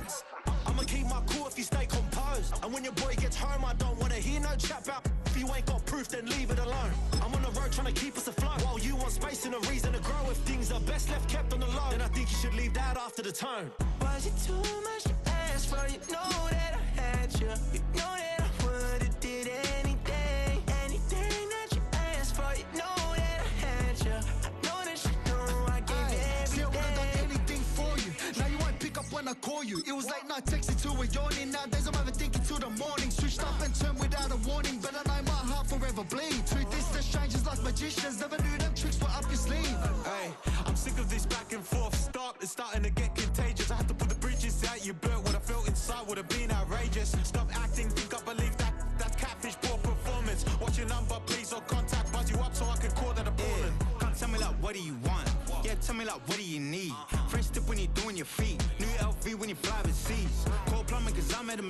performance. I'ma keep my cool if you stay composed. And when your boy gets home, I don't wanna hear no chat about. If you ain't got proof, then leave it alone. I'm on the road trying to keep us afloat. While you want space and a reason to grow. If things are best left kept on the low, then I think you should leave that after the tone. Was it too much to ask for? You know that I had you. You know that I would've did anything. Anything that you asked for. You know that I had you. I know that you know I gave everything. See, I would've done anything for you. Now you won't pick up when I call you. It was late night texting till we're yawning. Nowadays I'm overthinking till the morning. Switched up and turned without a warning. But I know my heart forever bleeds. Truth is, the strangers like magicians. Never knew them tricks were up your sleeve. Hey, I'm sick of this back and forth. It's starting to get contagious. I had to put the bridges out. You built what I felt inside would have been outrageous. Stop acting, think I believe that. That's catfish, poor performance. Watch your number, please, or contact. Buzz you up so I can call that a ballin'. Can't tell me like, what do you want? Yeah, tell me like, what do you need? Fresh tip when you're doing your feet. New LV when you fly overseas. Call plumbing cause I'm at a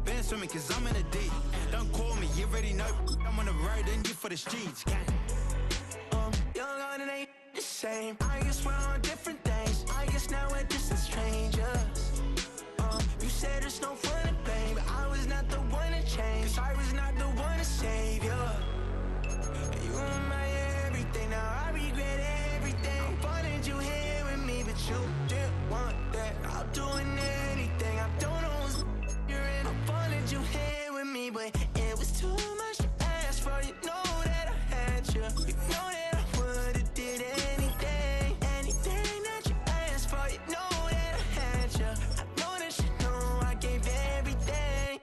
been swimming cause I'm in a deep. Don't call me, you already know. I'm on the road and you for the streets. Young on and ain't the same. I guess we're on different things. I guess now we're distant strangers. You said there's no fun in pain, but I was not the one to change. Cause I was not the one to save you. You were my everything, now I regret everything. I wanted you here with me, but you didn't want that. I'm doing anything, I don't know who's you're in. I wanted you here with me, but it was too much to ask for. You know that I had you. You know that I would've did anything. Anything that you asked for. You know that I had you. I know that you know I gave everything.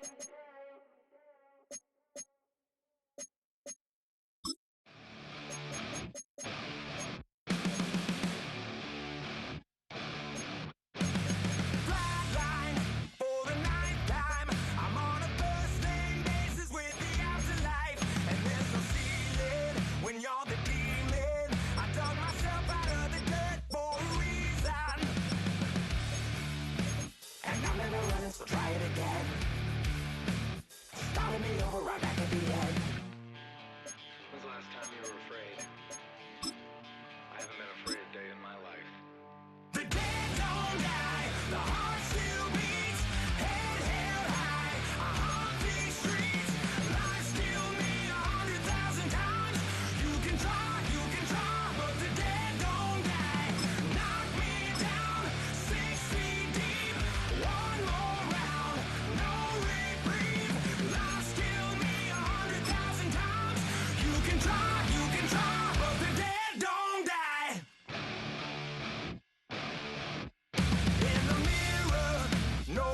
Flatline for the ninth time. I'm on a first name basis with the afterlife, and there's no ceiling when you're the demon. I dug myself out of the dirt for a reason, and I'm never running, so try it again. Starting me over right back at the end. When's the last time you were afraid? I haven't been afraid a day in my life. The dead don't die, the heart still beats, head held high, I haunt these streets, lies kill me 100,000 times. You can try, but the dead don't die. Knock me down, 6 feet deep, one more round, no reprieve. Lies kill me 100,000 times. You can try, but the dead don't die. In the mirror, no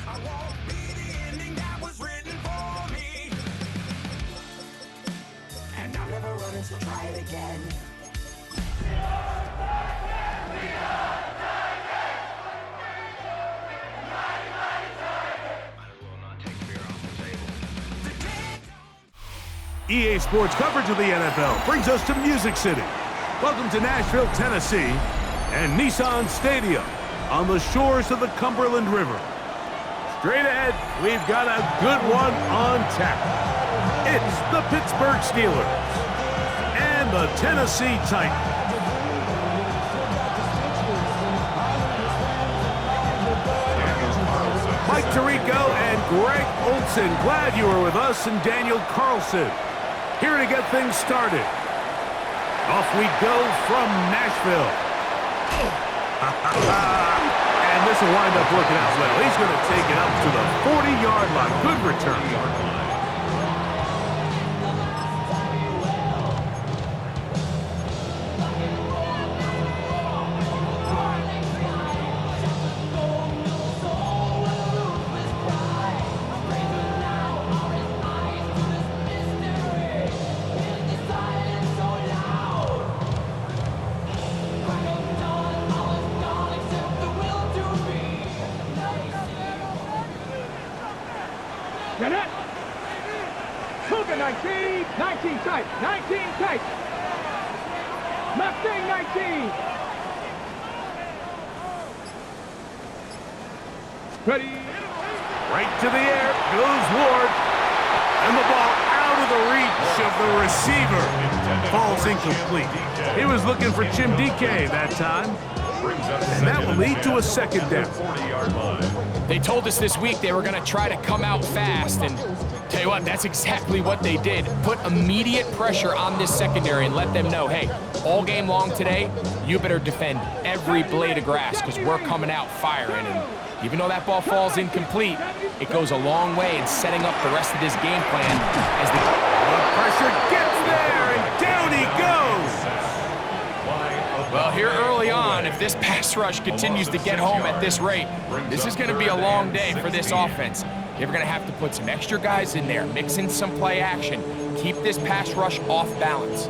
I won't be the ending that was written for me. And I'm never running, so try it again. Might as well not take beer off the table. The dead EA Sports coverage of the NFL brings us to Music City. Welcome to Nashville, Tennessee, and Nissan Stadium on the shores of the Cumberland River. Straight ahead, we've got a good one on tap. It's the Pittsburgh Steelers and the Tennessee Titans. Mike Tirico and Greg Olson, glad you were with us, and Daniel Carlson here to get things started. Off we go from Nashville. And this will wind up working out well. He's going to take it up to the 40-yard line. Good return. Jeanette! Cougar 19, 19 tight, 19 tight. Mustang 19. Ready? Right to the air goes Ward. And the ball out out of the reach of the receiver. Falls incomplete. He was looking for Jim DK that time. And that will lead to a second down. They told us this week they were going to try to come out fast, and tell you what, that's exactly what they did. Put immediate pressure on this secondary and let them know, hey, all game long today, you better defend every blade of grass because we're coming out firing. And even though that ball falls incomplete, it goes a long way in setting up the rest of this game plan as the pressure gets there, and down he goes. Well, here early on, if this pass rush continues to get home at this rate, this is going to be a long day for this offense. You're going to have to put some extra guys in there, mix in some play action, keep this pass rush off balance.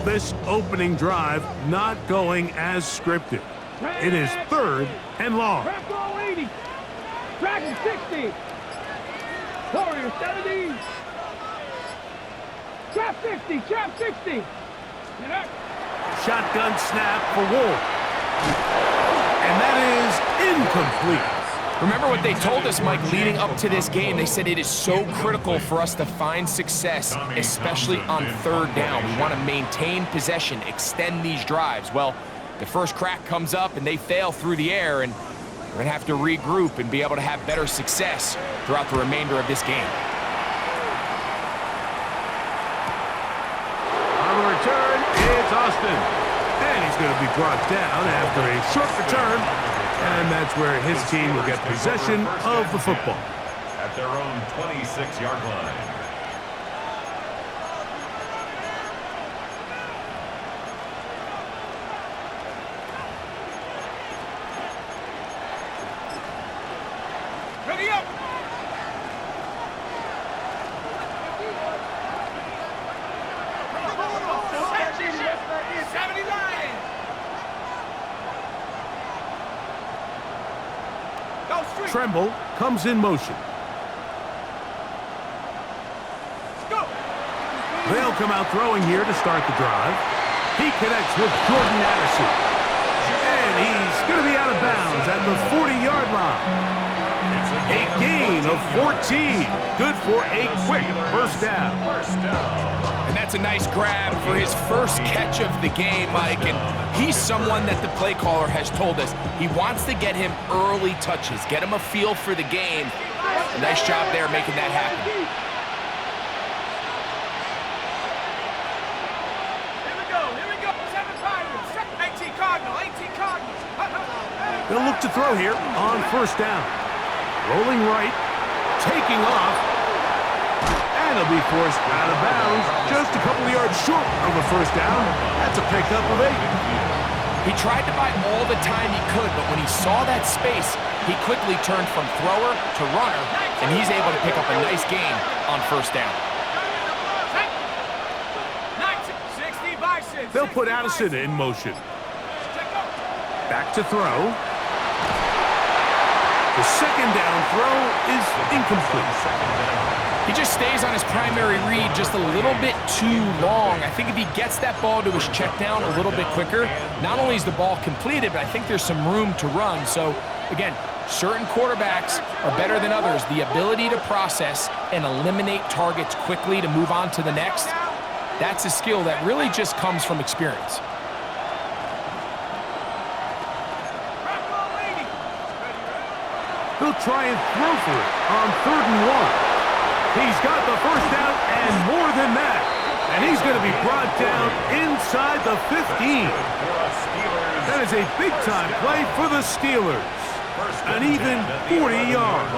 This opening drive not going as scripted. It is 3rd and long. Trap ball 80. Dragon 60. Warrior 70. Trap 60. Trap 60. Shotgun snap for Wolf. And that is incomplete. Remember what they told us, Mike, leading up to this game. They said it is so critical for us to find success, especially on 3rd down. We want to maintain possession, extend these drives. Well, the first crack comes up and they fail through the air, and we're going to have to regroup and be able to have better success throughout the remainder of this game. On the return, it's Austin. And he's going to be brought down after a short return. And that's where his team will get possession of the football. At their own 26-yard line. Ready up. Tremble comes in motion. They'll come out throwing here to start the drive. He connects with Jordan Addison. And he's going to be out of bounds at the 40-yard line. A gain of 14. Good for a quick first down. And that's a nice grab for his first catch of the game, Mike. And he's someone that the play caller has told us he wants to get him early touches, get him a feel for the game. A nice job there making that happen. Here we go. 7 Pirates. 18 Cardinals. They'll look to throw here on first down. Rolling right, taking off, and he'll be forced out of bounds just a couple of yards short of the first down. That's a pickup of 8. He tried to buy all the time he could, but when he saw that space, he quickly turned from thrower to runner, and he's able to pick up a nice gain on first down. They'll put Addison in motion. Back to throw. The second down throw is incomplete. He just stays on his primary read just a little bit too long. I think if he gets that ball to his check down a little bit quicker, not only is the ball completed, but I think there's some room to run. So, again, certain quarterbacks are better than others. The ability to process and eliminate targets quickly to move on to the next, that's a skill that really just comes from experience. He'll try and throw for it on 3rd and 1. He's got the first down and more than that. And he's going to be brought down inside the 15. That is a big-time play for the Steelers. An even 40 yards.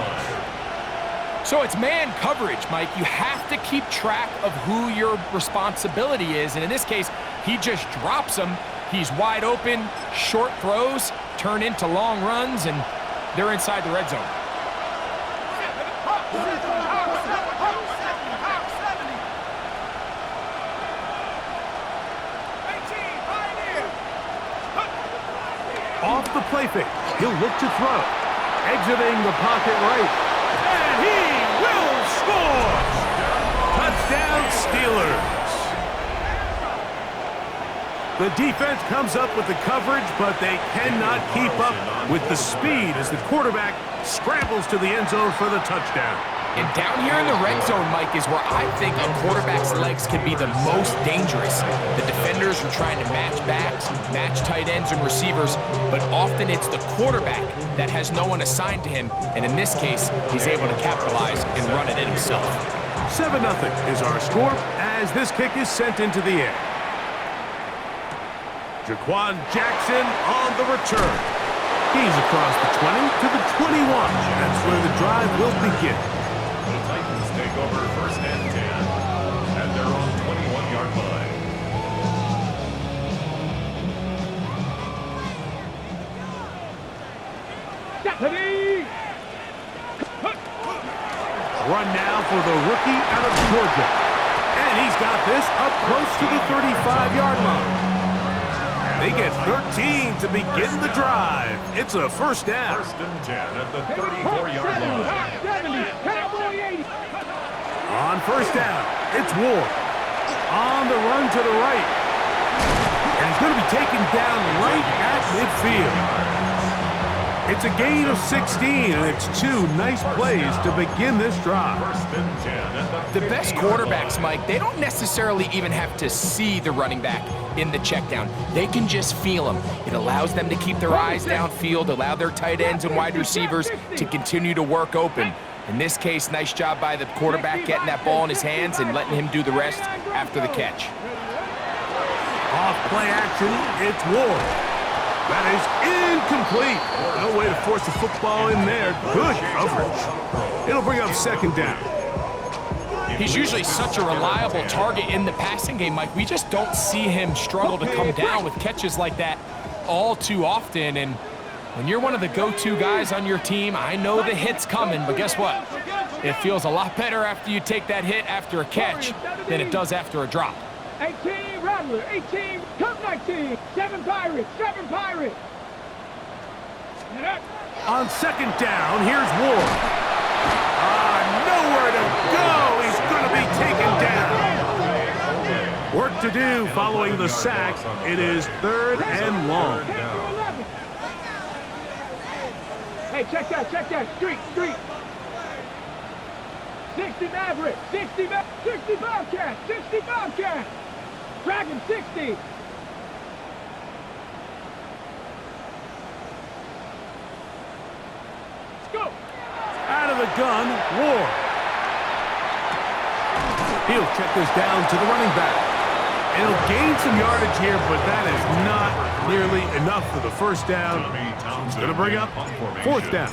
So it's man coverage, Mike. You have to keep track of who your responsibility is. And in this case, he just drops him. He's wide open, short throws, turn into long runs, and they're inside the red zone. Off the play fake, he'll look to throw. Exiting the pocket right. And he will score! Touchdown, Steelers! The defense comes up with the coverage, but they cannot keep up with the speed as the quarterback scrambles to the end zone for the touchdown. And down here in the red zone, Mike, is where I think a quarterback's legs can be the most dangerous. The defenders are trying to match backs, match tight ends and receivers, but often it's the quarterback that has no one assigned to him, and in this case, he's able to capitalize and run it in himself. 7-0 is our score as this kick is sent into the air. Jaquan Jackson on the return. He's across the 20 to the 21. That's where the drive will begin. The Titans take over 1st and 10 at their own 21-yard line. Run now for the rookie out of Georgia. And he's got this up close to the 35-yard line. They get 13 to begin the drive. It's a first down. 1st and 10 at the 34-yard line. On first down, it's Ward. On the run to the right. And he's going to be taken down right at midfield. It's a gain of 16, and it's 2 nice plays to begin this drive. 1st and 10 at The best quarterbacks, Mike, they don't necessarily even have to see the running back in the check down. They can just feel him. It allows them to keep their eyes downfield, allow their tight ends and wide receivers to continue to work open. In this case, nice job by the quarterback getting that ball in his hands and letting him do the rest after the catch. Off play action, it's Ward. That is incomplete. No way to force the football in there. Good coverage. It'll bring up 2nd down. He's usually such a reliable target in the passing game, Mike. We just don't see him struggle to come down with catches like that all too often. And when you're one of the go-to guys on your team, I know the hit's coming, but guess what? It feels a lot better after you take that hit after a catch than it does after a drop. 18, Rattler, 18, come 19, 7 Pirates, 7 Pirates. On 2nd down, here's Ward. Nowhere to go. He's going to be taken down. Work to do following the sack. It is 3rd and long. Hey, check that, street. 60 Maverick, 60 Bobcat, 60 Bobcat. Dragon 60. Go. Out of the gun, Ward. He'll check this down to the running back. And he'll gain some yardage here, but that is not nearly enough for the first down. He's going to bring up 4th down.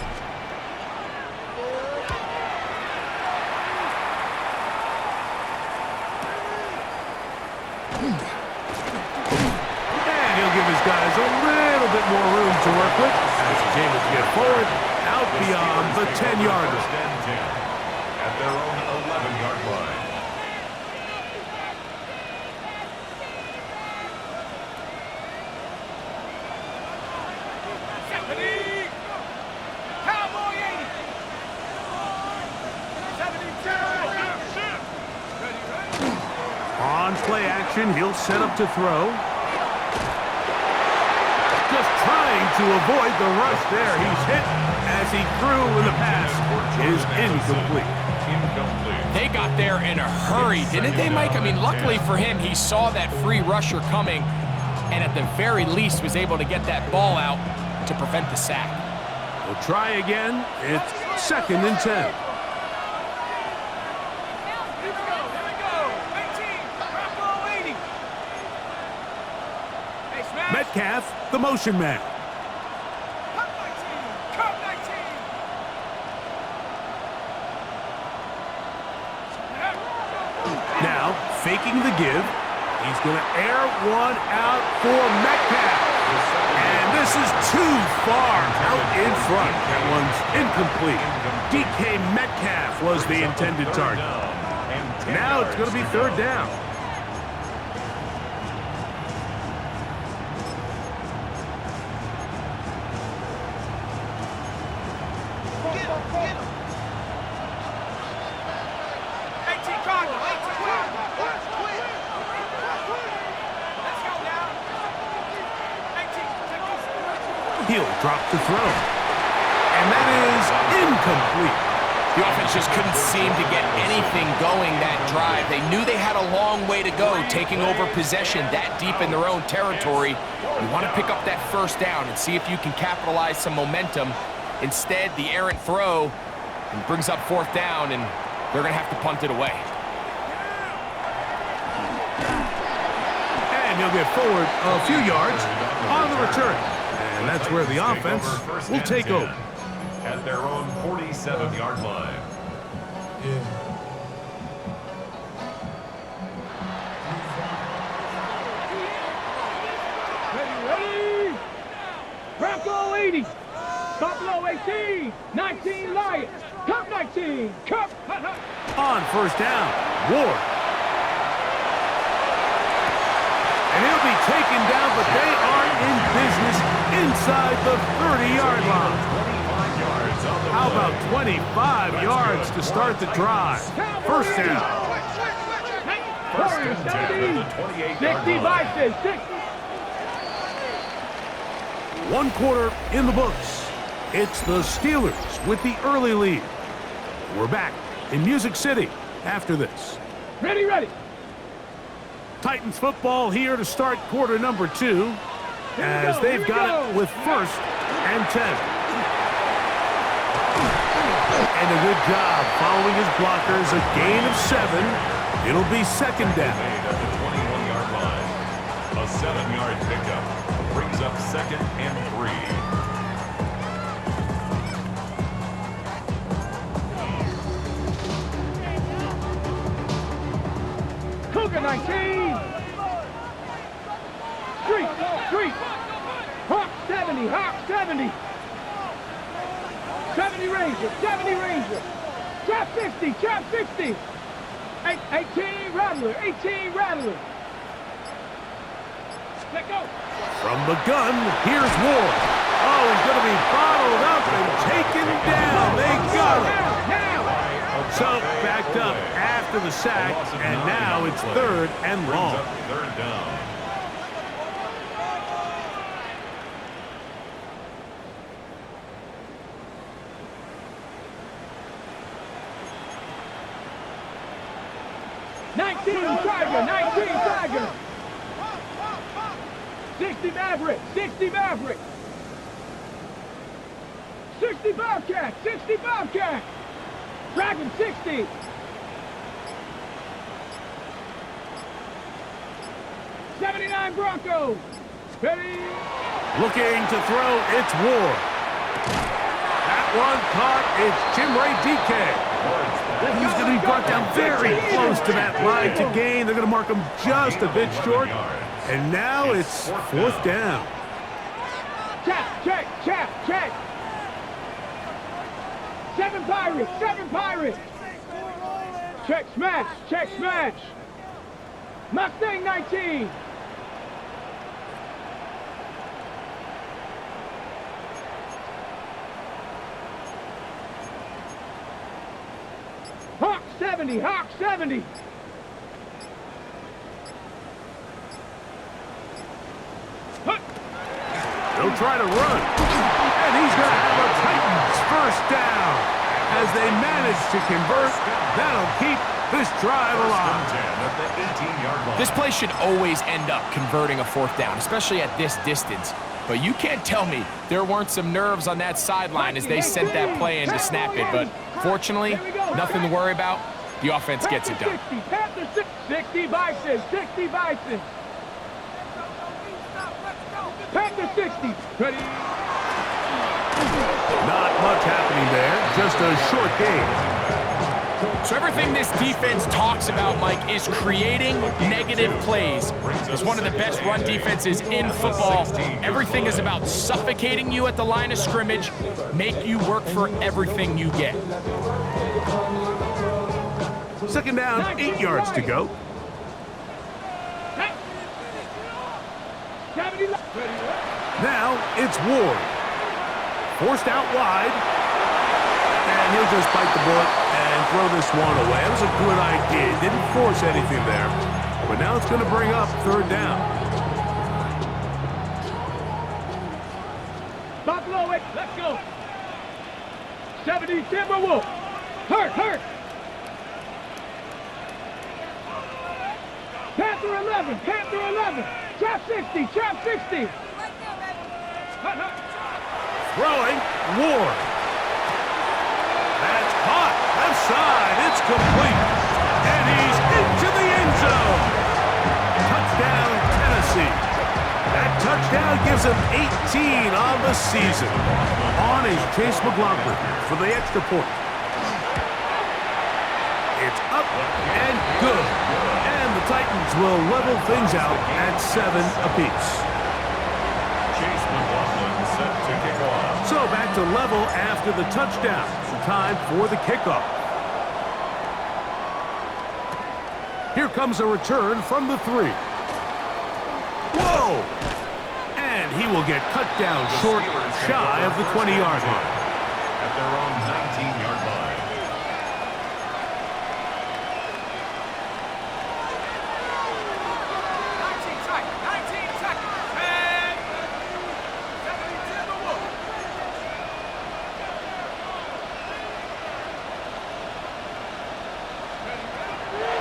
And he'll give his guys a little bit more room to work with as he's able to get forward out beyond the 10-yard line. At their own 11-yard line. Cowboy 80. 72. On play action, he'll set up to throw. Just trying to avoid the rush there. He's hit as he threw, and the pass is incomplete. They got there in a hurry, didn't they, Mike? I mean, luckily for him, he saw that free rusher coming and at the very least was able to get that ball out to prevent the sack. We'll try again. It's 2nd and 10. Metcalf, the motion man. Now, faking the give, he's going to air one out for Metcalf. And this is too far out in front. That one's incomplete. DK Metcalf was the intended target. Now it's going to be 3rd down. Drop to throw. And that is incomplete. The offense just couldn't seem to get anything going that drive. They knew they had a long way to go, taking over possession that deep in their own territory. You want to pick up that first down and see if you can capitalize some momentum. Instead, the errant throw brings up fourth down, and they're going to have to punt it away. And he'll get forward a few yards on the return. And that's where the offense will take over. At their own 47-yard line. Ready? Bronco 80. Buffalo 18. 19 Lions. Cup 19. Cup. On first down, Ward. And he'll be taken down, but they are in business inside the 30-yard line. How about 25 yards to start the drive? First down. First and 10 at the 28-yard line. 60. 1 quarter in the books. It's the Steelers with the early lead. We're back in Music City after this. Ready. Titans football here to start quarter number 2 as they've got it with first and 10. And a good job following his blockers, a gain of 7. It'll be second down. Made at the 21-yard line. A 7-yard pickup brings up second and 3. Cougar 19. Street. Hawk 70. 70 Ranger. Trap 50. 18 Rattler. Let go. From the gun, here's Ward. Oh, he's going to be bottled up and taken down. They got him. So backed up after the sack, and now it's third and long. Third down. Tiger. 60 Maverick. 60 Bobcat. Dragon 60. '79 Broncos. Ready. Looking to throw, it's Ward. That one caught, it's Jim Ray DK. He's going to be brought down very close to that line to gain. They're going to mark him just a bit short. And now it's fourth down. Check. 7 Pirates. Check smash. Mustang 19. Hawk 70. They'll try to run. And he's going to have a Titans first down. As they manage to convert, that'll keep this drive alive. This play should always end up converting a fourth down, especially at this distance. But you can't tell me there weren't some nerves on that sideline as they sent that play in to snap it. But fortunately, nothing to worry about. The offense gets it done. 60 Bison. Panther 60. Ready. Not much happening there. Just a short game. So everything this defense talks about, Mike, is creating negative plays. It's one of the best run defenses in football. Everything is about suffocating you at the line of scrimmage, make you work for everything you get. Second down, 8 yards to go. Now it's Ward. Forced out wide. And he'll just bite the bullet and throw this one away. It was a good idea. Didn't force anything there. But now it's going to bring up third down. slow it. Let's go. 70 Timberwolf. Hurt. Panther 11. Trap 60. Throwing, Ward. That's caught. Left side. It's complete. And he's into the end zone. Touchdown, Tennessee. That touchdown gives him 18 on the season. On is Chase McLaughlin for the extra point. It's up and good. And the Titans will level things out at 7 apiece. Chase McLaughlin set to kick off. So back to level after the touchdown. Time for the kickoff. Here comes a return from the 3. Whoa! And he will get cut down short, shy of the 20-yard line. At their own 19-yard line.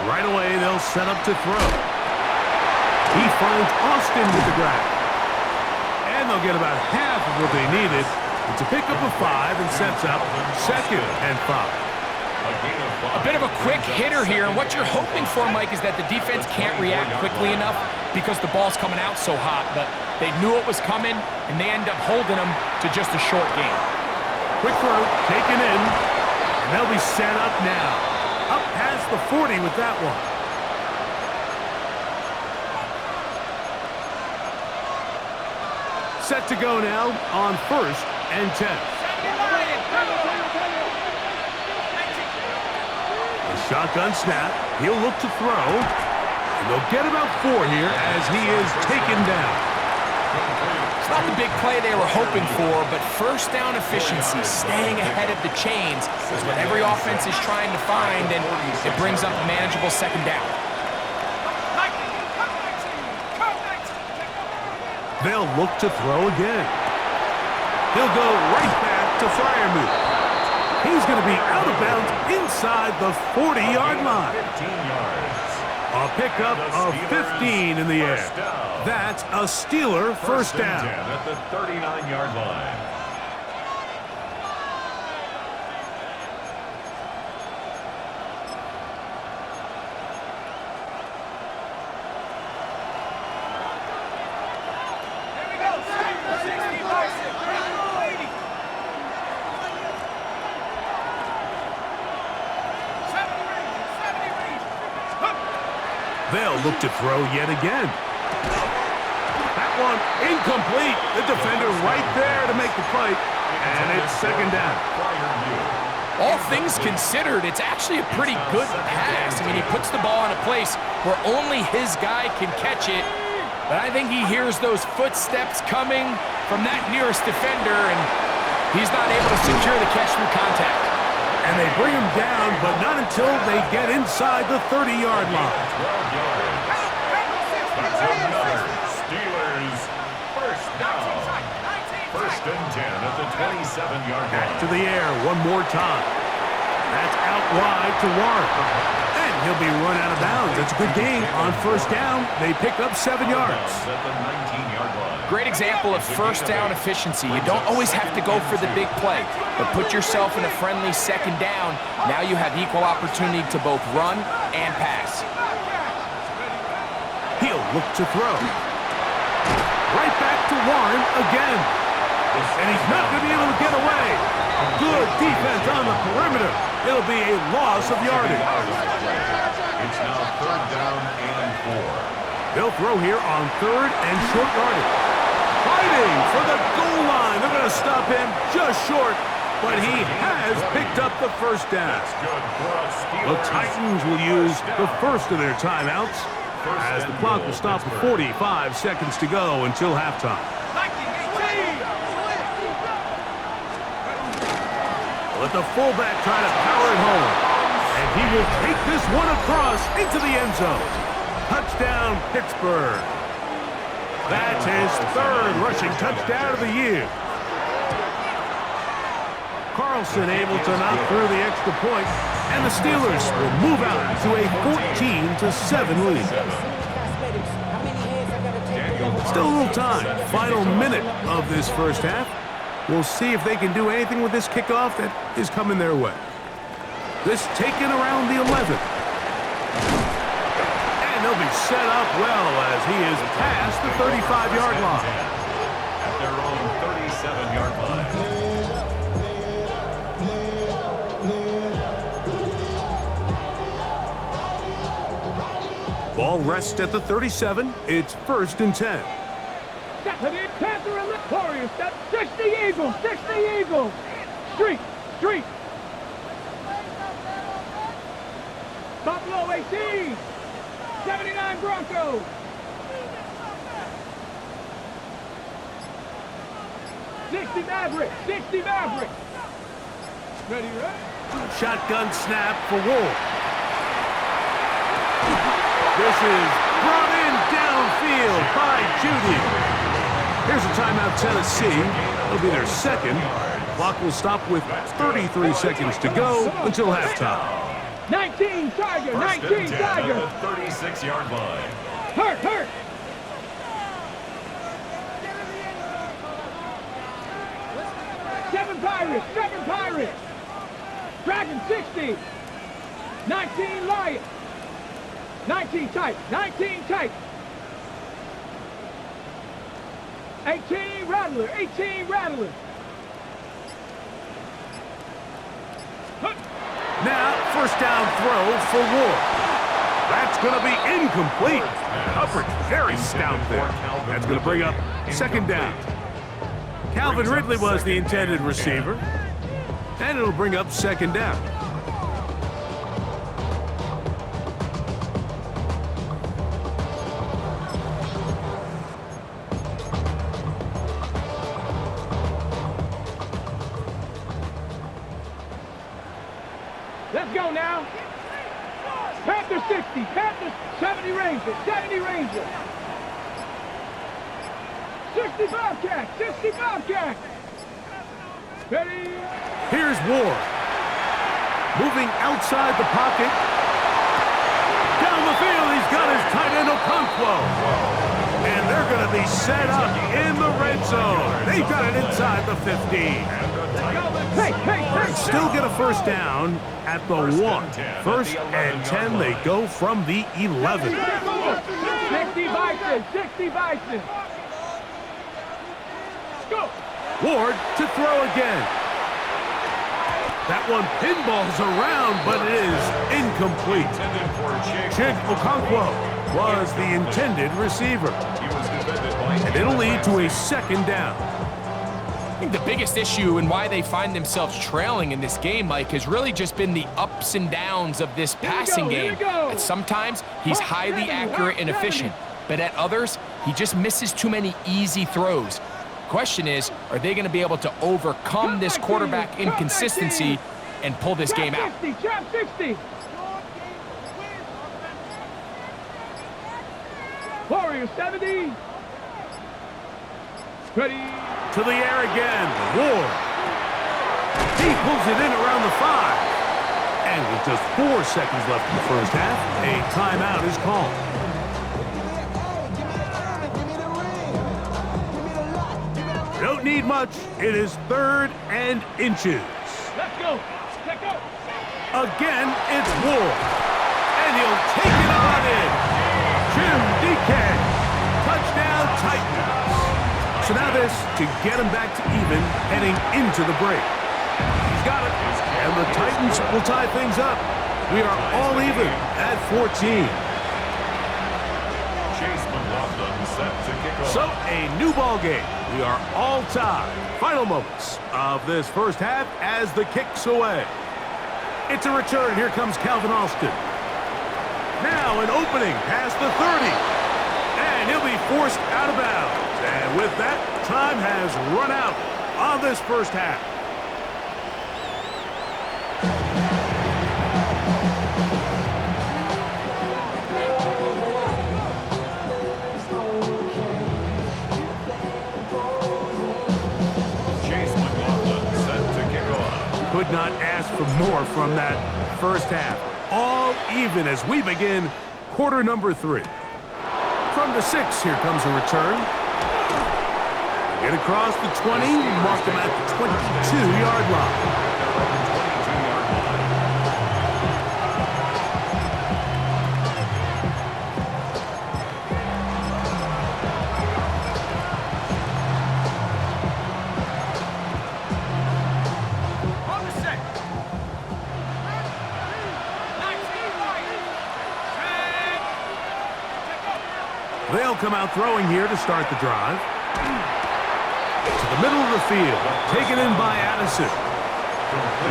Right away, they'll set up to throw. He finds Austin with the grab. And they'll get about half of what they needed. It's a pickup of 5 and sets up 2nd and 5. A bit of a quick hitter here, and what you're hoping for, Mike, is that the defense can't react quickly enough because the ball's coming out so hot, but they knew it was coming, and they end up holding them to just a short game. Quick throw, taken in, and they'll be set up now. Up past the 40 with that one. Set to go now on 1st and 10. A shotgun snap. He'll look to throw. And they'll get about 4 here as he is taken down. It's not the big play they were hoping for, but first down efficiency, staying ahead of the chains, is what every offense is trying to find, and it brings up a manageable 2nd down. They'll look to throw again. He'll go right back to Freiermuth. He's going to be out of bounds inside the 40-yard line. 15 yards. A pickup of 15 in the air. That's a Steeler first down. At the 39-yard line. They'll look to throw yet again. That one incomplete. The defender right there to make the play. And it's 2nd down. All things considered, it's actually a pretty good pass. I mean, he puts the ball in a place where only his guy can catch it. But I think he hears those footsteps coming from that nearest defender, and he's not able to secure the catch through contact. And they bring him down, but not until they get inside the 30-yard line. 12 yards. That's another Steelers first down. 1st and 10 at the 27-yard line. Back to the air one more time. That's out wide to Warren. And he'll be run out of bounds. It's a good game. On 1st down, they pick up 7 yards. At the 19-yard line. Great example of first down efficiency. You don't always have to go for the big play, but put yourself in a friendly 2nd down. Now you have equal opportunity to both run and pass. He'll look to throw. Right back to Warren again. And he's not going to be able to get away. Good defense on the perimeter. It'll be a loss of yardage. It's now 3rd down and 4. They'll throw here on 3rd and short yardage. Fighting for the goal line. They're going to stop him just short, but he has picked up the 1st down. The Titans will use the first of their timeouts as the clock will stop with 45 seconds to go until halftime. Let the fullback try to power it home, and he will take this one across into the end zone. Touchdown, Pittsburgh. That's his 3rd rushing touchdown of the year. Carlson able to knock through the extra point, and the Steelers will move out to a 14-7 lead. Still a little time. Final minute of this first half. We'll see if they can do anything with this kickoff that is coming their way. This taken around the 11th. And they'll be set up well as he is past the 35-yard line. At their own 37-yard line. Ball rests at the 37. It's 1st and 10. Panther and the Warriors. 60 Eagles. 60 Eagles. Street. Buffalo 18. 79 Broncos. 60 Mavericks. 60 Mavericks. Ready? Shotgun snap for Ward. This is brought in downfield by Judy. Here's a timeout, Tennessee. It'll be their second. Clock will stop with 33 seconds to go until halftime. 19 Tiger. 19 Tiger. At the 36-yard line. Hurt. Seven Pirates. Dragon 60. 19 Lions. 19 tight. 18 Rattler. Now, first down throw for Ward. That's going to be incomplete. Coverage very stout there. That's going to bring up second down. Calvin Ridley was the intended receiver. And it'll bring up second down. Let's go now. Panthers 60. Panthers 70 Rangers. 65 Cats. Ready? Here's Ward. Moving outside the pocket. Down the field, he's got his tight end Okonkwo. And they're going to be set up in the red zone. They've got it inside the 15. Hey. Still get a first down at the 1. 1st and 10, they go from the 11. 60 Bison. Go. Ward to throw again. That one pinballs around, but it is incomplete. Chig Okonkwo was the intended receiver. And it'll lead to a second down. I think the biggest issue and why they find themselves trailing in this game, Mike, has really just been the ups and downs of this passing game. At sometimes, he's highly accurate and efficient, but at others, he just misses too many easy throws. Question is, are they going to be able to overcome this quarterback inconsistency and pull this game out? Trap 60. Warriors 70. Ready? To the air again. Ward. He pulls it in around the 5. And with just 4 seconds left in the first half, a timeout is called. Don't need much. It is 3rd and inches. Let's go. Again, it's Ward. And he'll take it on in. Jim DK. Touchdown Titans. So now this to get him back to even heading into the break. He's got it. And the Titans will tie things up. We are all even at 14. So a new ball game. We are all tied. Final moments of this first half as the kick's away. It's a return. Here comes Calvin Austin. Now an opening past the 30. And he'll be forced out of bounds. And with that, time has run out on this first half. Could not ask for more from that first half. All even as we begin quarter number 3. From the 6, here comes a return. Get across the 20, mark them at the 22-yard line. They'll come out throwing here to start the drive. To the middle of the field, taken in by Addison.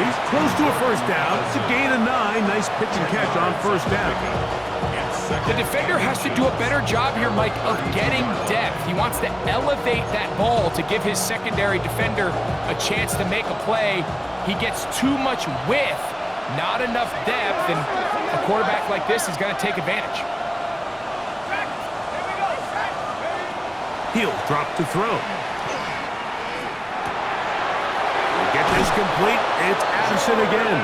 He's close to a first down. It's a gain of 9. Nice pitch and catch on first down. The defender has to do a better job here, Mike, of getting depth. He wants to elevate that ball to give his secondary defender a chance to make a play. He gets too much width, not enough depth, and a quarterback like this is going to take advantage. He'll drop to throw. Get this complete. It's Addison again.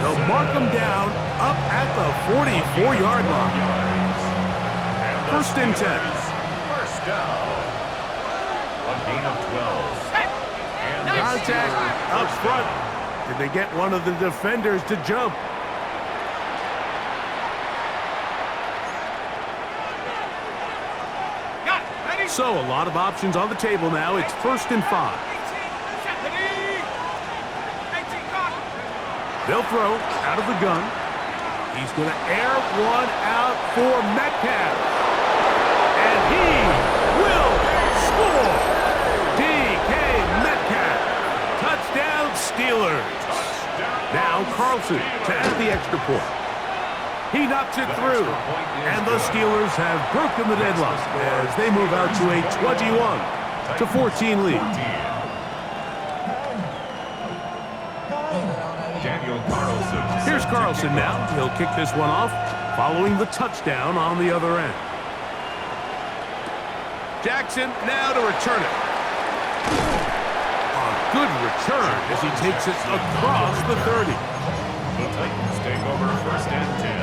They'll mark him down up at the 44-yard line. First and 10. First down. A gain of 12. Contact up front. Did they get one of the defenders to jump? So a lot of options on the table now. It's first and 5. They'll throw out of the gun. He's going to air one out for Metcalf. And he will score. DK Metcalf. Touchdown Steelers. Now Carlson to add the extra point. He knocks it through. And the Steelers have broken the deadlock as they move out to a 21-14 lead. Here's Carlson now. He'll kick this one off following the touchdown on the other end. Jackson now to return it. A good return as he takes it across the 30. The Titans take over first and 10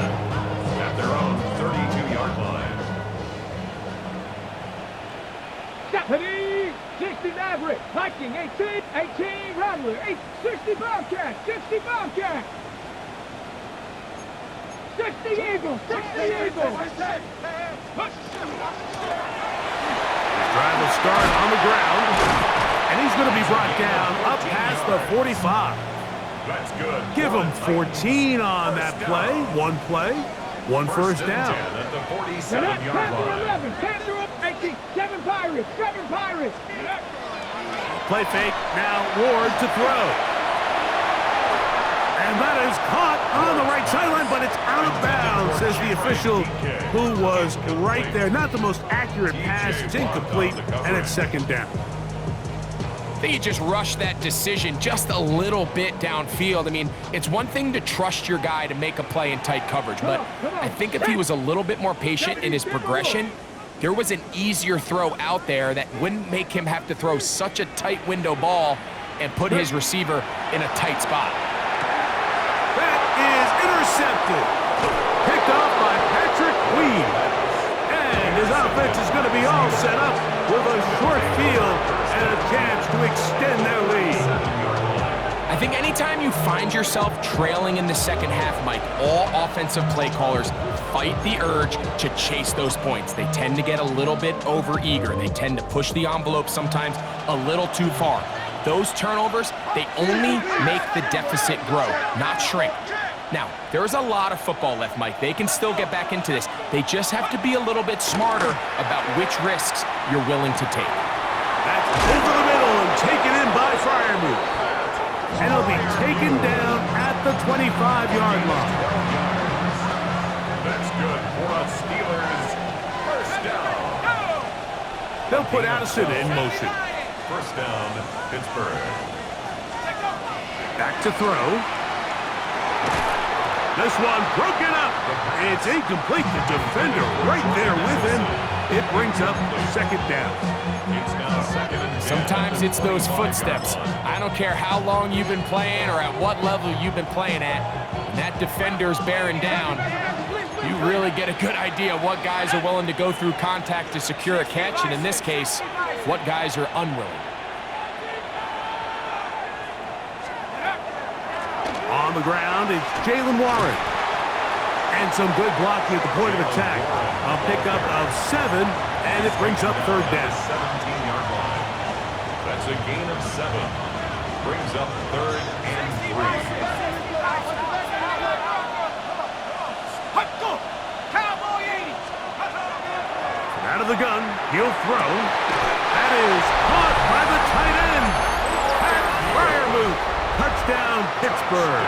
at their own 32-yard line. Stephanie, 60 Maverick, Viking, 18 Rattler, 60 Bobcat, 60 Bobcat. 60 Eagles, 60 Eagles. Drive will start on the ground, and he's going to be brought down up past the 45. That's good. Give him 14 on that play. One first down. At the 47-yard line. Panther up, 18, 7 Pirates, 7 Pirates. Play fake, now Ward to throw. And that is caught on the right sideline, but it's out of bounds, says the official who was right there. Not the most accurate pass, it's incomplete, and it's second down. I think he just rushed that decision just a little bit downfield. I mean, it's one thing to trust your guy to make a play in tight coverage, but I think if he was a little bit more patient in his progression, there was an easier throw out there that wouldn't make him have to throw such a tight window ball and put his receiver in a tight spot. That is intercepted. Picked off by Patrick Weed. And his offense is going to be all set up with a short field and a chance to extend their lead. I think anytime you find yourself trailing in the second half, Mike, all offensive play callers fight the urge to chase those points. They tend to get a little bit overeager. They tend to push the envelope sometimes a little too far. Those turnovers, they only make the deficit grow, not shrink. Now, there's a lot of football left, Mike. They can still get back into this. They just have to be a little bit smarter about which risks you're willing to take. That's over the middle and taken in by Freiermuth. And he'll be taken down at the 25-yard line. That's good for a Steelers first down. They'll put Addison in motion. First down, Pittsburgh. Back to throw. This one broken up. It's incomplete. The defender right there with him. It brings up second down. It's now second and 10. Sometimes it's those footsteps. I don't care how long you've been playing or at what level you've been playing at. When that defender's bearing down, you really get a good idea of what guys are willing to go through contact to secure a catch, and in this case, what guys are unwilling. On the ground, it's Jalen Warren. And some good blocking at the point of attack. A pickup of 7, and it brings up third down. 17-yard line. That's a gain of 7. Brings up third and 3. Out of the gun, he'll throw. That is caught by the tight end. Pat Fryermuth. Touchdown, Pittsburgh.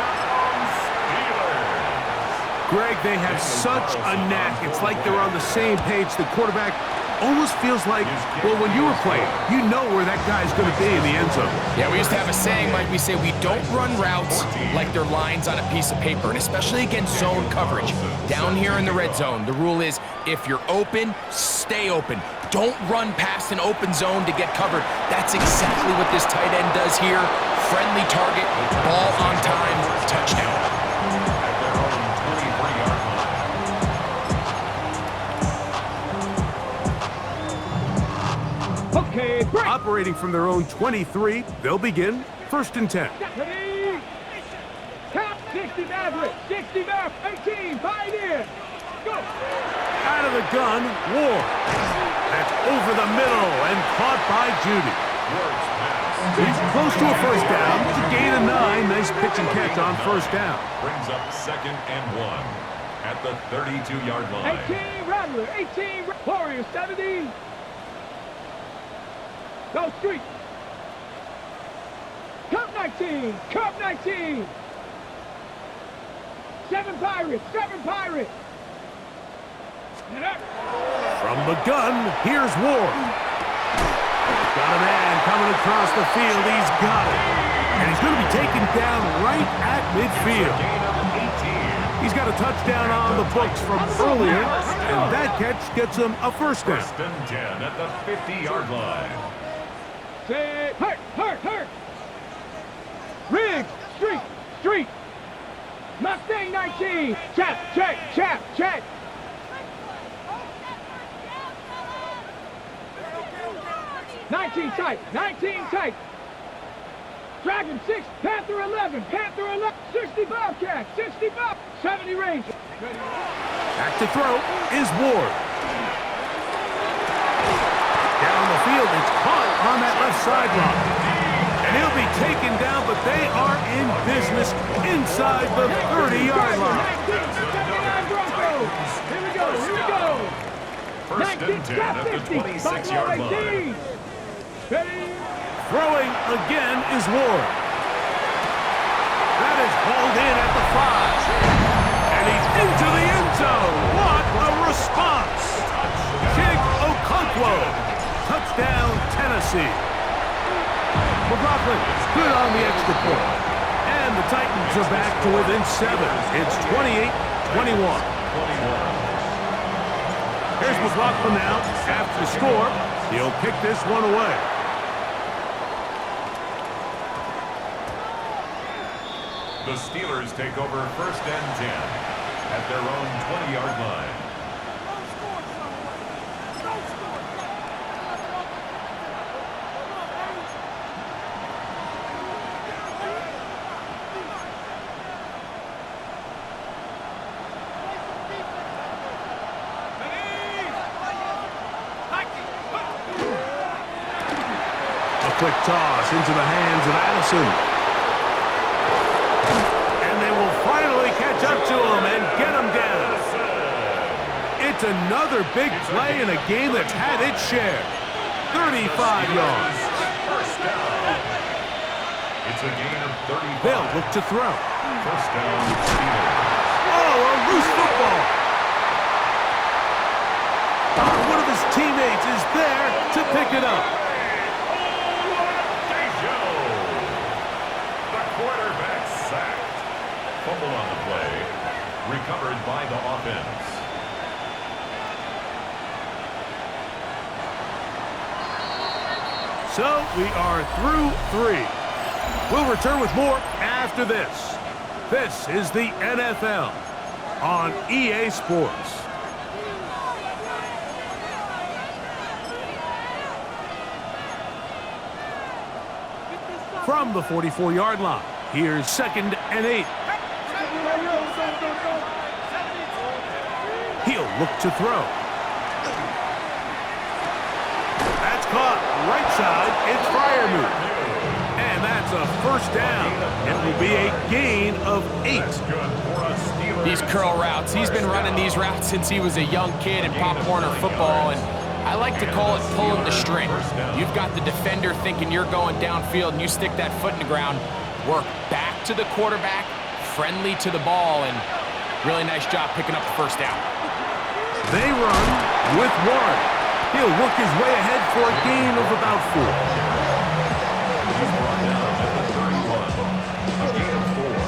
Greg, they have such a knack. It's like they're on the same page. The quarterback almost feels like, well, when you were playing, you know where that guy's going to be in the end zone. Yeah, we used to have a saying, Mike. We say we don't run routes like they're lines on a piece of paper, and especially against zone coverage. Down here in the red zone, the rule is if you're open, stay open. Don't run past an open zone to get covered. That's exactly what this tight end does here. Friendly target, ball on time, touchdown. Okay, break. Operating from their own 23, they'll begin first and 10. Ready? Count 60 Maverick, 60 Maverick, 18, Pioneer. Go. Out of the gun, Ward. That's over the middle and caught by Judy. He's close to a first down. It's a gain of 9. Nice pitch and catch on first down. Brings up second and 1 at the 32-yard line. 18 Rattler, 18 Warriors, 70. Go street. Cup 19, Cup 19. 7 Pirates, 7 Pirates. From the gun, here's Ward. Got a man coming across the field. He's got it. And he's going to be taken down right at midfield. He's got a touchdown on the books from earlier, and that catch gets him a first down. First and 10 at the 50-yard line. Say, hurt. Riggs, street. Mustang 19. Check. 19 tight. Dragon 6, Panther 11, 60 Bobcat, 60 Bob, 70 Ranger. Back to throw is Ward. Down the field, it's caught on that left sideline. And he'll be taken down, but they are in business inside the 30-yard line. 1979 Broncos. Here we go. First and 10 at the 26-yard line. Ready? Throwing again is Ward. That is hauled in at the 5. And he's into the end zone. What a response. Chig Okonkwo. Touchdown, Tennessee. McLaughlin, good on the extra point. And the Titans are back to within 7. It's 28-21. Here's McLaughlin now. After the score, he'll kick this one away. The Steelers take over first and 10 at their own 20-yard line. A quick toss into the hands of Addison. Up to him and get him down. It's another big play in a game that's had its share. 35 yards. First down. It's a gain of 35. They'll look to throw. First down, Steelers. Oh, a loose football. One of his teammates is there to pick it up. The quarterback sacked. Fumble on the play. Recovered by the offense. So we are through 3. We'll return with more after this. This is the NFL on EA Sports. From the 44-yard line, here's 2nd and 8. He'll look to throw. That's caught right side. It's Freiermuth. And that's a first down. It will be a gain of 8. These curl routes, he's been running these routes since he was a young kid in Pop Warner football, and I like to call it pulling the string. You've got the defender thinking you're going downfield, and you stick that foot in the ground, work back to the quarterback, friendly to the ball, and really nice job picking up the first down. They run with Warren. He'll work his way ahead for a gain of about 4. He's brought down at the 31. A gain of 4.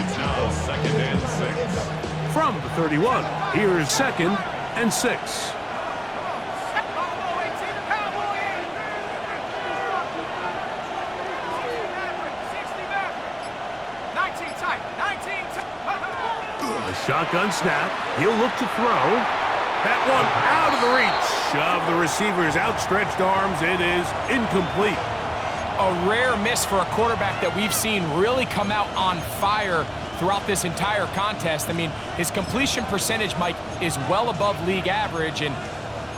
It's now 2nd and 6. From the 31, here's 2nd and 6. A shotgun snap. He'll look to throw. That one out of the reach of the receiver's outstretched arms. It is incomplete. A rare miss for a quarterback that we've seen really come out on fire throughout this entire contest. I mean, his completion percentage, Mike, is well above league average, and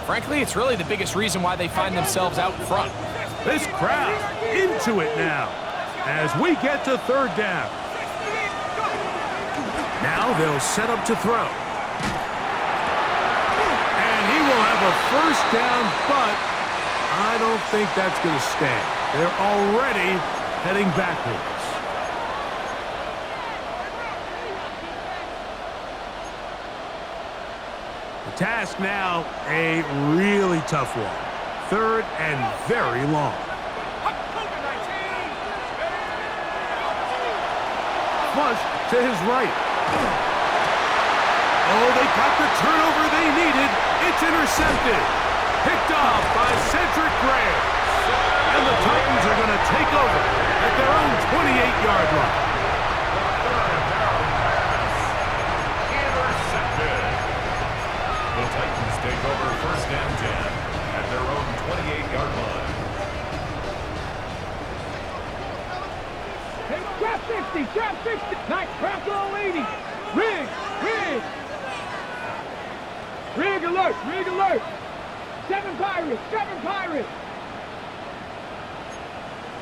frankly, it's really the biggest reason why they find themselves out front. This crowd into it now as we get to 3rd down. Now they'll set up to throw. And he will have a first down, but I don't think that's going to stand. They're already heading backwards. The task now, a really tough one. 3rd and very long. Flush to his right. Oh, they got the turnover they needed. It's intercepted. Picked off by Cedric Gray. And the Titans are going to take over at their own 28-yard line. Intercepted. The Titans take over 1st and 10 at their own 28-yard line. Trap 60, trap 60. Nice, trap all 80. Rig, rig. Rig alert, rig alert. 7 Pirates, 7 Pirates.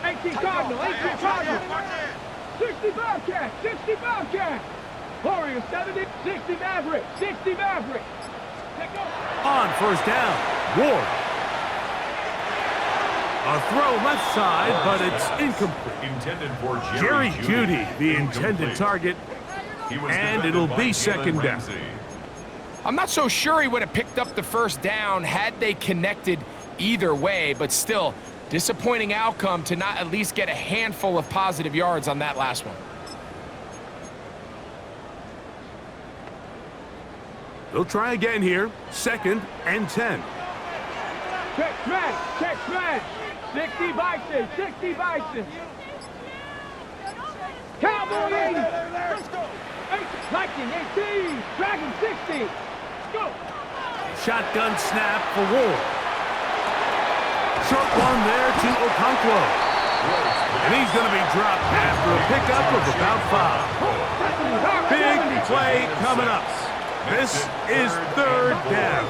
18 Cardinal, 18 Cardinal. 60 Bobcat, 60 Bobcat. Warriors, 70, 60 Maverick, 60 Maverick. On 1st down, Ward. A throw left side, but it's incomplete. Intended for Jerry Jeudy, the intended target, and it'll be 2nd down. I'm not so sure he would have picked up the first down had they connected either way, but still, disappointing outcome to not at least get a handful of positive yards on that last one. They'll try again here, 2nd and 10. Check smash, check smash. 60 Bison, 60 Bison. Cowboy 80. Lightning 18, Dragon 60. Go. Shotgun snap for Ward. Short one there to Okonkwo. And he's going to be dropped after a pickup of about 5. Big play coming up. This is 3rd down.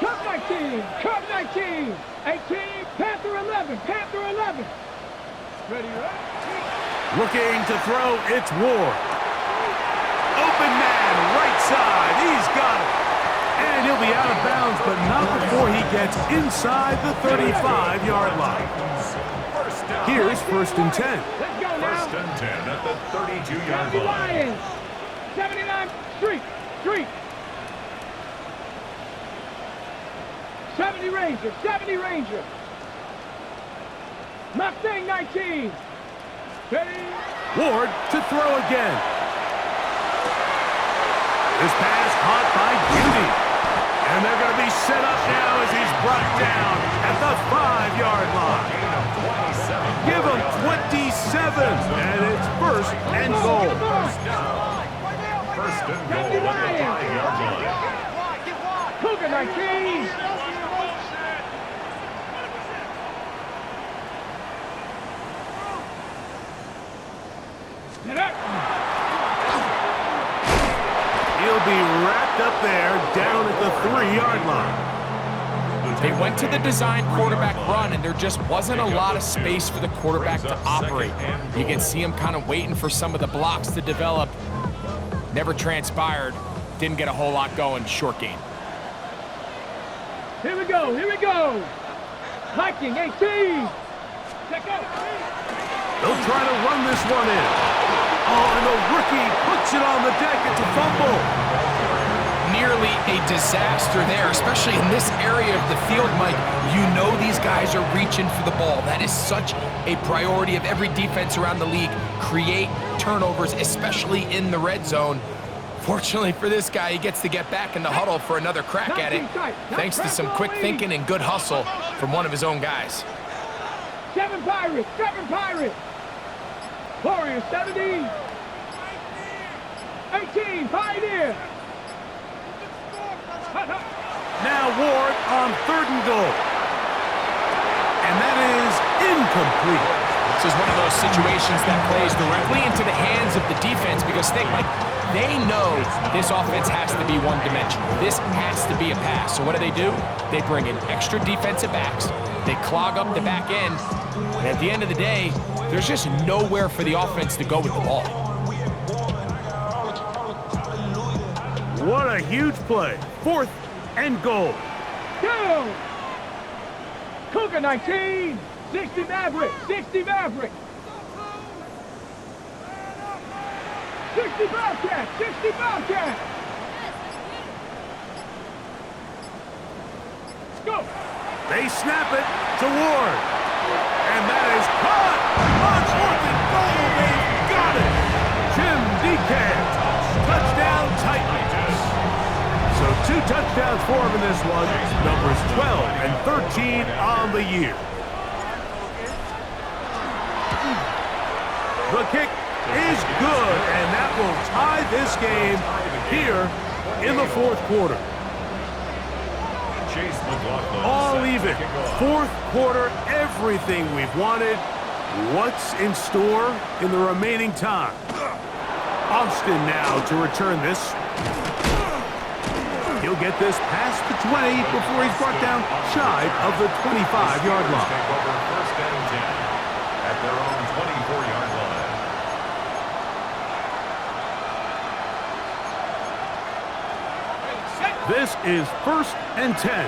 Cup 19, Cup 19. 18, Panther 11, Panther 11. Ready, right? Looking to throw, it's Ward. Open man, right side, he's got it. And he'll be out of bounds, but not before he gets inside the 35-yard line. Here's 1st and 10. Let's go now. 1st and 10 at the 32-yard 70 line. Lions, 79 Street, Street. 70 Ranger, 70 Ranger. Mustang 19. Ready? Ward to throw again. This pass caught by Beauty. And they're going to be set up now as he's brought down at the 5-yard line. Give him 27, and it's first and goal. First and goal at the 5-yard line. Cougar 19. Get up. He'll be wrapped up there down at the 3-yard line. They went to the design quarterback run, and there just wasn't a lot of space for the quarterback to operate. You can see him kind of waiting for some of the blocks to develop. Never transpired. Didn't get a whole lot going. Short game. Here we go. Here we go. Hiking 18. Check out. They'll try to run this one in. Oh, and the rookie puts it on the deck. It's a fumble. Nearly a disaster there, especially in this area of the field, Mike. You know these guys are reaching for the ball. That is such a priority of every defense around the league. Create turnovers, especially in the red zone. Fortunately for this guy, he gets to get back in the huddle for another crack at it, thanks to some quick thinking and good hustle from one of his own guys. 7 Pirates. 7 Pirates. Warriors 70. 18 Pioneer. Now Ward on 3rd and goal. And that is incomplete. This is one of those situations that plays directly into the hands of the defense because think, Mike, they know this offense has to be one-dimensional. This has to be a pass. So what do? They bring in extra defensive backs. They clog up the back end. And at the end of the day, there's just nowhere for the offense to go with the ball. What a huge play. 4th and goal. Go! Cougar 19. 60 Maverick. 60 Maverick. 60 Bobcat. 60 Bobcat. Go! They snap it to Ward. And that is caught. On 4th and goal. They've got it. Jim Decan. Touchdown Titans. So 2 touchdowns for him in this one. Numbers 12 and 13 on the year. The kick is good, and that will tie this game here in the 4th quarter. All even. 4th quarter, everything we've wanted. What's in store in the remaining time? Austin now to return this. He'll get this past the 20 before he's brought down shy of the 25-yard line. Take over 1st and 10 at their own 24-yard line. This is 1st and 10.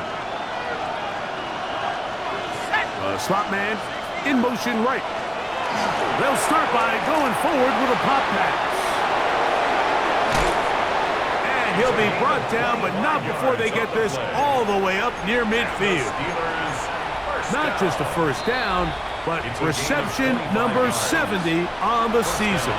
The slot man in motion right. They'll start by going forward with a pop pass. He'll be brought down, but not before they get this all the way up near midfield. Not just a first down, but reception number 70 on the season.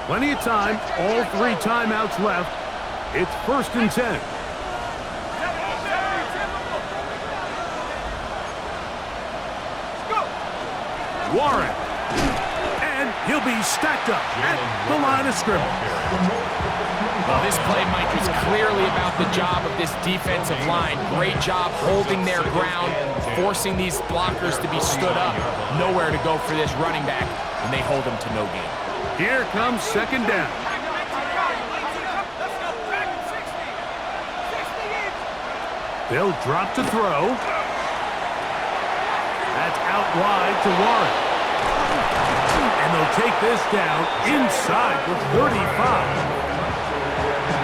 Plenty of time, all 3 timeouts left. It's 1st and 10. Warren, and he'll be stacked up at the line of scrimmage. Well, this play, Mike, is clearly about the job of this defensive line. Great job holding their ground, forcing these blockers to be stood up. Nowhere to go for this running back, and they hold him to no gain. Here comes 2nd down. They'll drop to throw. That's out wide to Warren. And they'll take this down inside the 35.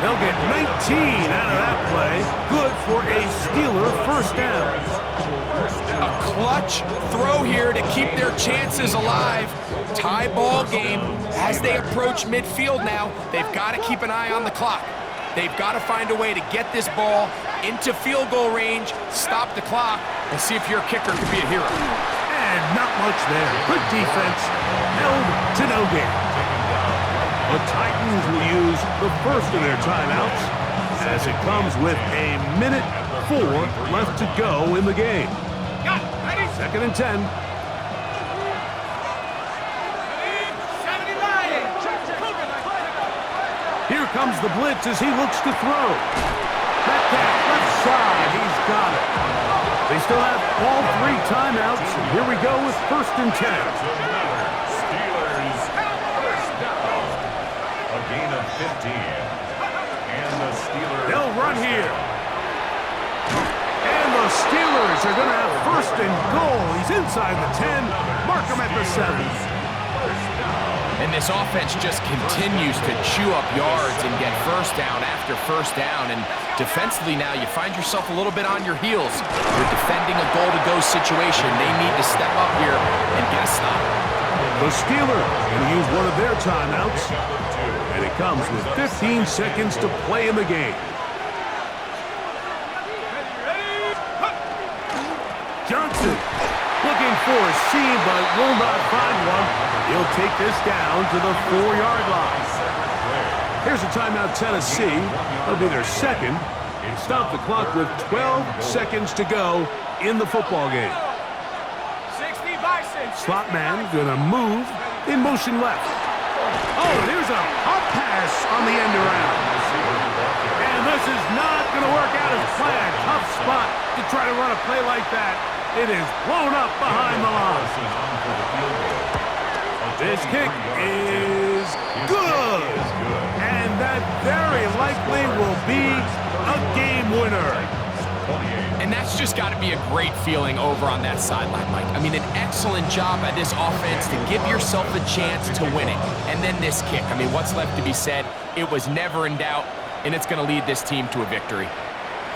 They'll get 19 out of that play. Good for a Steeler 1st down. A clutch throw here to keep their chances alive. Tie ball game as they approach midfield now. They've got to keep an eye on the clock. They've got to find a way to get this ball into field goal range, stop the clock, and see if your kicker can be a hero. And not much there. Good defense. Held to no gain. The Titans will use the first of their timeouts as it comes with a minute 4 left to go in the game. 2nd and 10. Here comes the blitz as he looks to throw. Metcalf left side, he's got it. They still have all 3 timeouts. Here we go with 1st and 10. Steelers first down. A gain of 15. And the Steelers. They'll run here. And the Steelers are going to have 1st and goal. He's inside the 10. Mark him at the 7. And this offense just continues to chew up yards and get first down after first down. And defensively now, you find yourself a little bit on your heels. You're defending a goal-to-go situation. They need to step up here and get a stop. The Steelers going to use one of their timeouts. And it comes with 15 seconds to play in the game. Johnson looking for a seam, but will not find one. He'll take this down to the 4-yard line. Here's a timeout, Tennessee. That'll be their second. Stop the clock with 12 seconds to go in the football game. Slot man gonna move in motion left. Oh, here's a hot pass on the end around. And this is not gonna work out as planned. Tough spot to try to run a play like that. It is blown up behind the line. This kick is good. And that very likely will be a game winner. And that's just got to be a great feeling over on that sideline, Mike. I mean, an excellent job by this offense to give yourself a chance to win it. And then this kick. I mean, what's left to be said? It was never in doubt, and it's going to lead this team to a victory.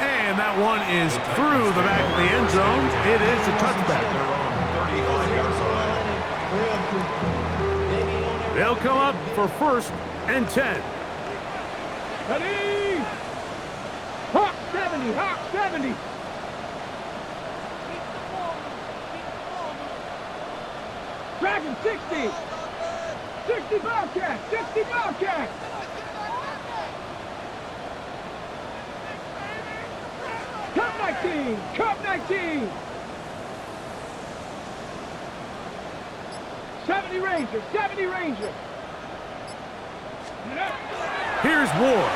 And that one is through the back of the end zone. It is a touchback. They'll come up for 1st and 10. Ready? Hawk 70, Hawk 70. Dragon 60. 60 Bobcat, 60 Bobcat. Cup 19, Cup 19. 70 Ranger, 70 Ranger. Here's Ward.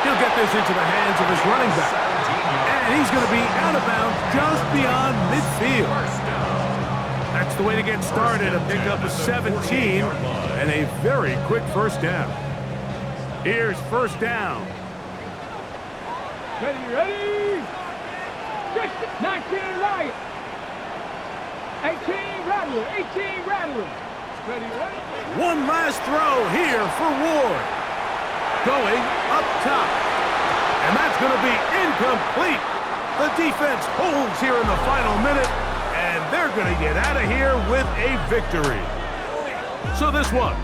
He'll get this into the hands of his running back. And he's going to be out of bounds just beyond midfield. That's the way to get started, a pickup of 17 and a very quick first down. Here's 1st down. Ready? 19 Riot. 18 Rattler, 18 Rattler. Ready? One last throw here for Ward. Going up top. And that's going to be incomplete. The defense holds here in the final minute, and they're going to get out of here with a victory. So this one,